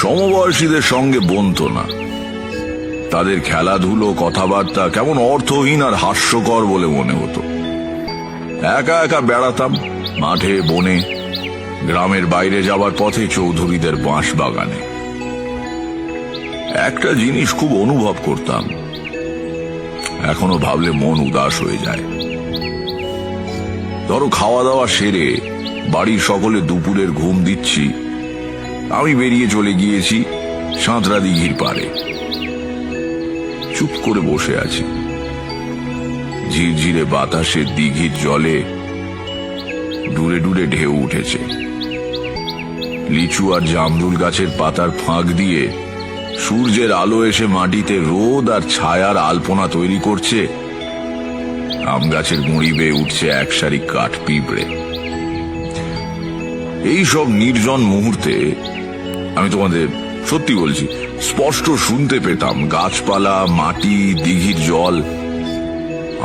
সমবয়সীদের সঙ্গে বনতো না। তাদের খেলাধুলো, কথাবার্তা কেমন অর্থহীন আর হাস্যকর বলে মনে হতো। একা একা বেড়াতাম মাঠে, বনে, গ্রামের বাইরে যাবার পথে চৌধুরীদের বাঁশ বাগানে। একটা জিনিস খুব অনুভব করতাম, এখনো ভাবলে মন উদাস হয়ে যায়। ধরো খাওয়া দাওয়া সেরে বাড়ির সকলে দুপুরের ঘুম দিচ্ছি, আমি বেরিয়ে চলে গিয়েছি সাঁতরা দিঘির পাড়ে। চুপ করে বসে আছি। ঝিরঝিরে বাতাসে দিঘির জলে ডুরে ডুরে ঢেউ উঠেছে। লিচু আর জামরুল গাছের পাতার ফাঁক দিয়ে সূর্যের আলো এসে মাটিতে রোদ আর ছায়ার আলপনা তৈরি করছে। আম গাছের গুঁড়ি বেয়ে উঠছে এক সারি কাঠ পিঁপড়ে। এই সব নির্জন মুহূর্তে আমি তোমাদের সত্যি বলছি, স্পষ্ট শুনতে পেতাম গাছপালা, মাটি, দিঘির জল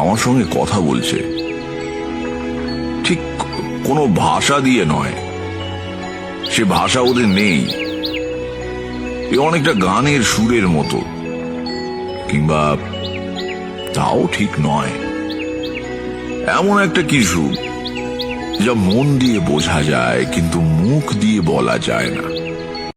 আমার সঙ্গে কথা বলছে। ঠিক কোনো ভাষা দিয়ে নয়, সে ভাষা ওদের নেই। এ অনেকটা গানের সুরের মতো, কিংবা তাও ঠিক নয়, এমন একটা কিছু যা মন দিয়ে বোঝা যায় কিন্তু মুখ দিয়ে বলা যায় না।